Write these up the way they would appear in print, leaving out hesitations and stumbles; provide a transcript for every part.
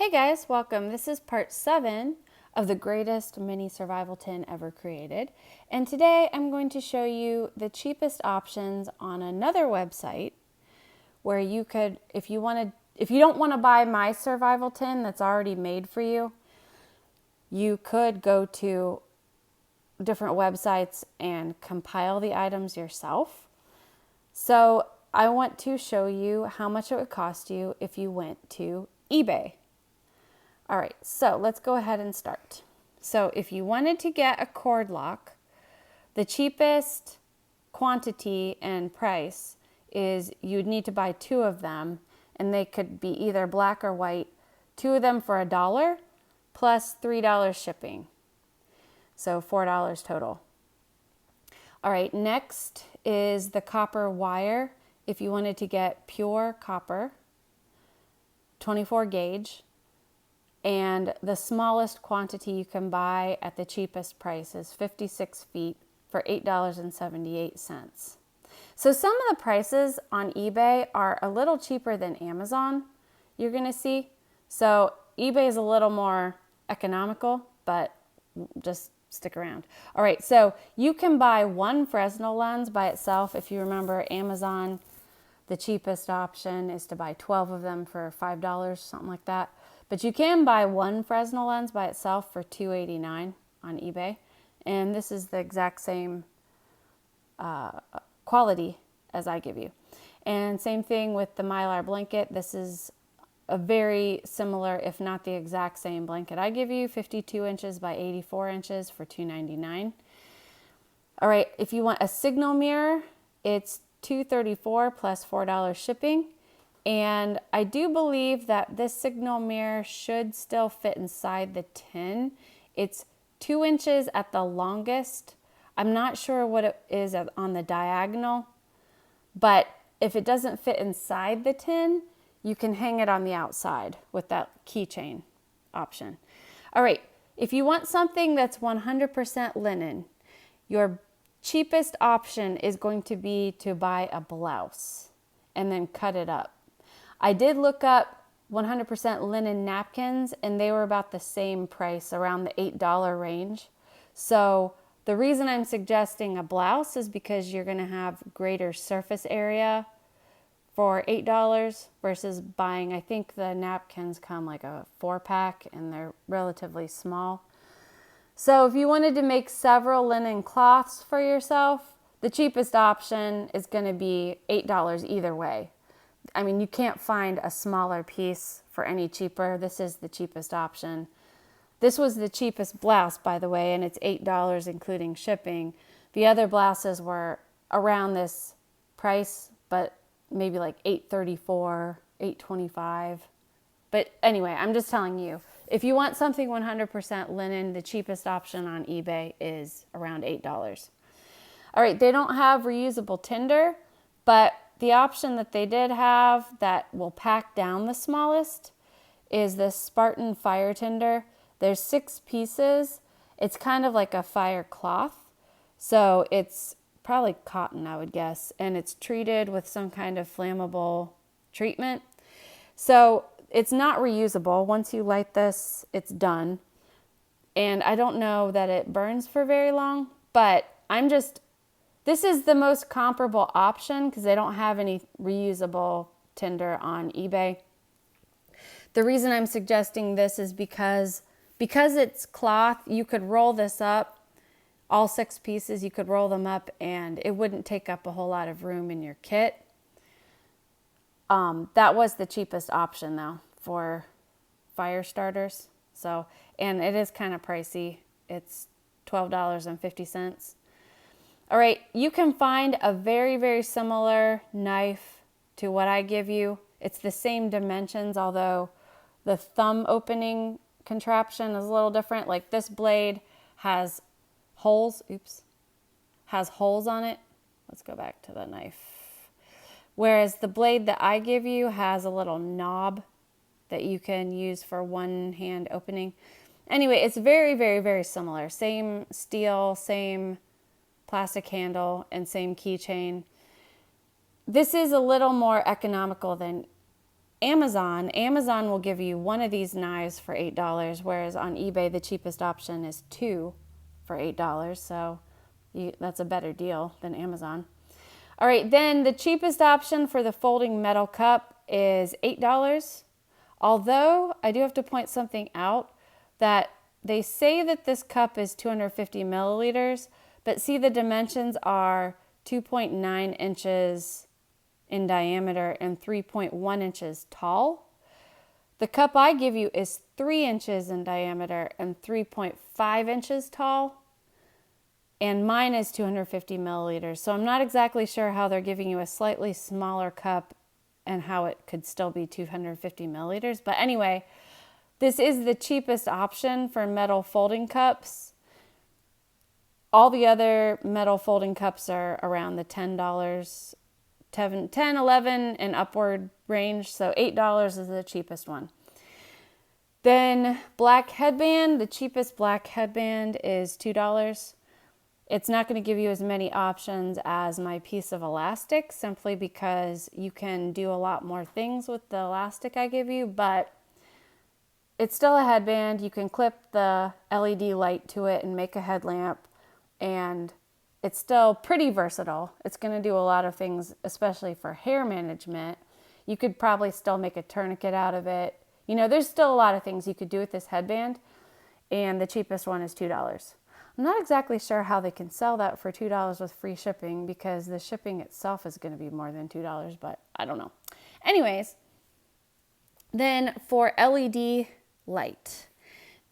Hey guys, welcome. This is part 7 of the greatest mini survival tin ever created. And today I'm going to show you the cheapest options on another website where you could, if you don't want to buy my survival tin that's already made for you, you could go to different websites and compile the items yourself. So I want to show you how much it would cost you if you went to eBay. All right, so let's go ahead and start. So if you wanted to get a cord lock, the cheapest quantity and price is you'd need to buy 2 of them, and they could be either black or white. 2 of them for $1 plus $3 shipping. So $4 total. All right, next is the copper wire. If you wanted to get pure copper, 24 gauge. And the smallest quantity you can buy at the cheapest price is 56 feet for $8.78. So some of the prices on eBay are a little cheaper than Amazon, you're going to see. So eBay is a little more economical, but just stick around. All right, so you can buy 1 Fresnel lens by itself. If you remember Amazon, the cheapest option is to buy 12 of them for $5, something like that. But you can buy 1 Fresnel lens by itself for $2.89 on eBay. And this is the exact same quality as I give you. And same thing with the Mylar blanket. This is a very similar, if not the exact same blanket I give you, 52 inches by 84 inches for $2.99. All right, if you want a signal mirror, it's $2.34 plus $4 shipping. And I do believe that this signal mirror should still fit inside the tin. It's 2 inches at the longest. I'm not sure what it is on the diagonal, but if it doesn't fit inside the tin, you can hang it on the outside with that keychain option. All right, if you want something that's 100% linen, your cheapest option is going to be to buy a blouse and then cut it up. I did look up 100% linen napkins, and they were about the same price, around the $8 range. So the reason I'm suggesting a blouse is because you're going to have greater surface area for $8 versus buying, I think the napkins come like a 4-pack and they're relatively small. So if you wanted to make several linen cloths for yourself, the cheapest option is going to be $8 either way. I mean, you can't find a smaller piece for any cheaper. This is the cheapest option. This was the cheapest blouse, by the way, and it's $8 including shipping. The other blouses were around this price, but maybe like $8.34, $8.25. But anyway, I'm just telling you, if you want something 100% linen, the cheapest option on eBay is around $8. All right, they don't have reusable tinder, but the option that they did have that will pack down the smallest is this Spartan fire tinder. There's 6 pieces. It's kind of like a fire cloth. So it's probably cotton, I would guess. And it's treated with some kind of flammable treatment. So it's not reusable. Once you light this, it's done. And I don't know that it burns for very long, but this is the most comparable option because they don't have any reusable tinder on eBay. The reason I'm suggesting this is because it's cloth, you could roll this up, all 6 pieces, you could roll them up and it wouldn't take up a whole lot of room in your kit. That was the cheapest option though for fire starters. So, and it is kind of pricey. It's $12.50. All right, you can find a very, very similar knife to what I give you. It's the same dimensions, although the thumb opening contraption is a little different. Like this blade has holes, has holes on it. Let's go back to the knife. Whereas the blade that I give you has a little knob that you can use for one hand opening. Anyway, it's very, very, very similar. Same steel, same plastic handle, and same keychain. This is a little more economical than Amazon will give you one of these knives for $8, whereas on eBay the cheapest option is two for $8. So that's a better deal than Amazon. All right, then the cheapest option for the folding metal cup is $8. Although I do have to point something out, that they say that this cup is 250 milliliters, but see the dimensions are 2.9 inches in diameter and 3.1 inches tall. The cup I give you is 3 inches in diameter and 3.5 inches tall. And mine is 250 milliliters. So I'm not exactly sure how they're giving you a slightly smaller cup and how it could still be 250 milliliters. But anyway, this is the cheapest option for metal folding cups. All the other metal folding cups are around the $10, 10, 11 and upward range. So $8 is the cheapest one. Then black headband, the cheapest black headband is $2. It's not going to give you as many options as my piece of elastic, simply because you can do a lot more things with the elastic I give you, but it's still a headband. You can clip the LED light to it and make a headlamp, and it's still pretty versatile. It's going to do a lot of things, especially for hair management. You could probably still make a tourniquet out of it. You know, there's still a lot of things you could do with this headband, and the cheapest one is $2. I'm not exactly sure how they can sell that for $2 with free shipping, because the shipping itself is going to be more than $2, but I don't know. Anyways, then for LED light,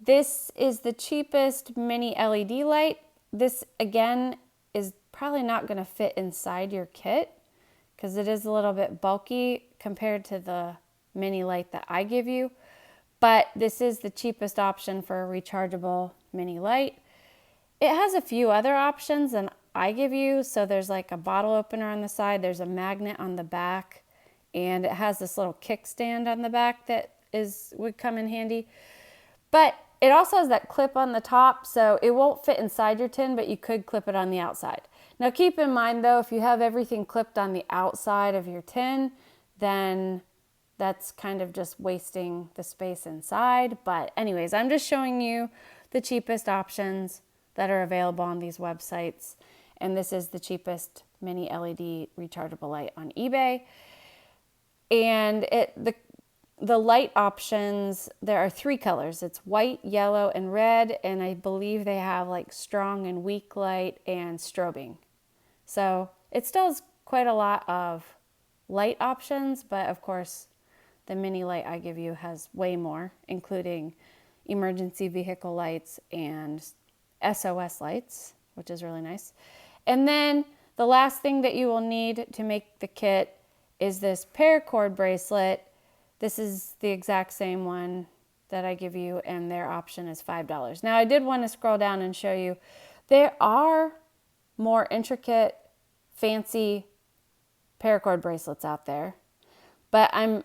this is the cheapest mini LED light. This again is probably not going to fit inside your kit because it is a little bit bulky compared to the mini light that I give you, but this is the cheapest option for a rechargeable mini light. It has a few other options than I give you. So there's like a bottle opener on the side, there's a magnet on the back, and it has this little kickstand on the back that would come in handy. But it also has that clip on the top, so it won't fit inside your tin, but you could clip it on the outside. Now keep in mind though, if you have everything clipped on the outside of your tin, then that's kind of just wasting the space inside. But anyways, I'm just showing you the cheapest options that are available on these websites. And this is the cheapest mini LED rechargeable light on eBay. And the light options, there are 3 colors. It's white, yellow, and red. And I believe they have like strong and weak light and strobing. So it still has quite a lot of light options, but of course the mini light I give you has way more, including emergency vehicle lights and SOS lights, which is really nice. And then the last thing that you will need to make the kit is this paracord bracelet. This is the exact same one that I give you, and their option is $5. Now I did want to scroll down and show you there are more intricate, fancy paracord bracelets out there, but I'm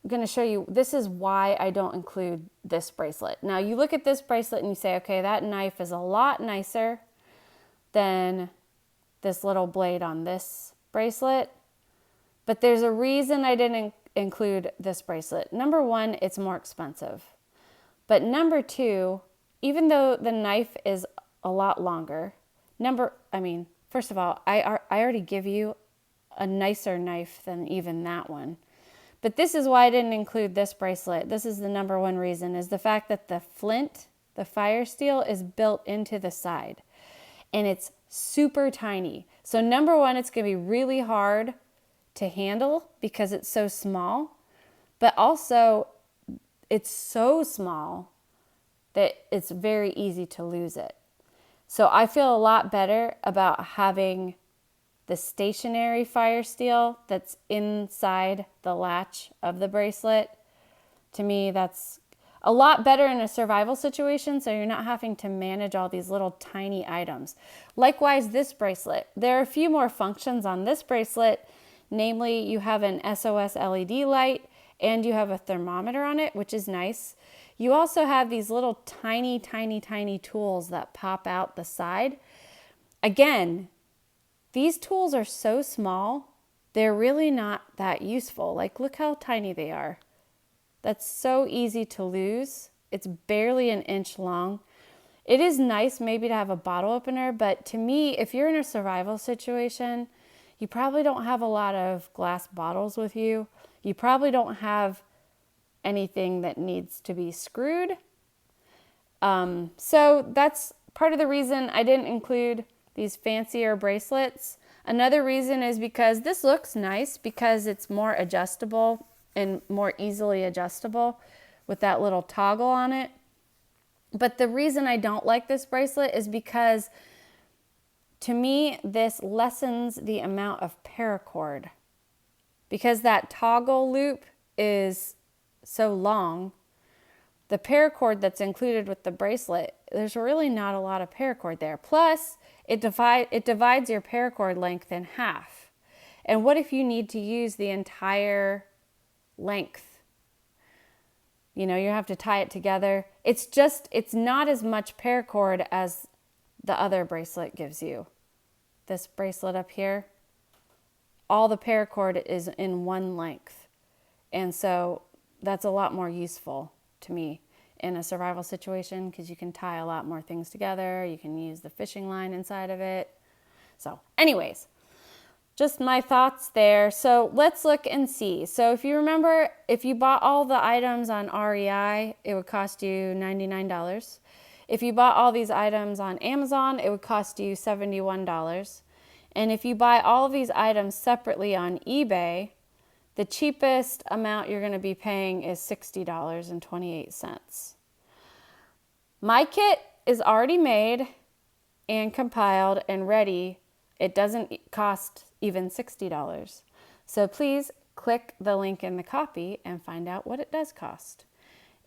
going to show you, this is why I don't include this bracelet. Now you look at this bracelet and you say, okay, that knife is a lot nicer than this little blade on this bracelet, but there's a reason I didn't include this bracelet. Number one, it's more expensive, but number two, even though the knife is a lot longer, first of all, I already give you a nicer knife than even that one. But this is why I didn't include this bracelet. This is the number one reason, is the fact that the flint, the fire steel, is built into the side. And it's super tiny. So number one, it's going to be really hard to handle because it's so small. But also, it's so small that it's very easy to lose it. So I feel a lot better about having the stationary fire steel that's inside the latch of the bracelet. To me, that's a lot better in a survival situation, so you're not having to manage all these little tiny items. Likewise, this bracelet. There are a few more functions on this bracelet, namely you have an SOS LED light and you have a thermometer on it, which is nice. You also have these little tiny, tiny, tiny tools that pop out the side. Again, these tools are so small they're really not that useful. Like, look how tiny they are. That's so easy to lose. It's barely an inch long. It is nice maybe to have a bottle opener, but to me, if you're in a survival situation, you probably don't have a lot of glass bottles with you. You probably don't have anything that needs to be screwed. So that's part of the reason I didn't include these fancier bracelets. Another reason is because this looks nice because it's more adjustable and more easily adjustable with that little toggle on it. But the reason I don't like this bracelet is because to me, this lessens the amount of paracord. Because that toggle loop is so long, the paracord that's included with the bracelet, there's really not a lot of paracord there. Plus, it divides your paracord length in half. And what if you need to use the entire length? You know, you have to tie it together. It's not as much paracord as the other bracelet gives you. This bracelet up here, all the paracord is in one length. And so that's a lot more useful to me in a survival situation because you can tie a lot more things together. You can use the fishing line inside of it. So anyways, just my thoughts there. So let's look and see. So if you remember, if you bought all the items on REI, it would cost you $99. If you bought all these items on Amazon, it would cost you $71. And if you buy all of these items separately on eBay, the cheapest amount you're going to be paying is $60.28. My kit is already made and compiled and ready. It doesn't cost even $60. So please click the link in the copy and find out what it does cost.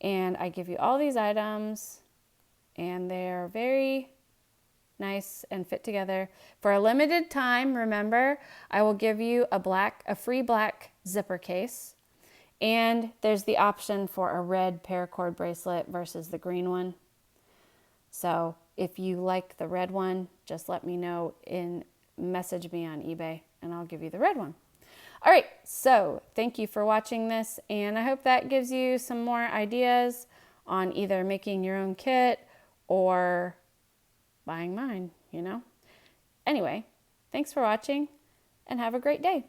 And I give you all these items, and they're very nice and fit together. For a limited time, remember, I will give you a free black zipper case. And there's the option for a red paracord bracelet versus the green one. So if you like the red one, just let me know and message me on eBay and I'll give you the red one. All right, so thank you for watching this, and I hope that gives you some more ideas on either making your own kit or buying mine, you know. Anyway, thanks for watching and have a great day.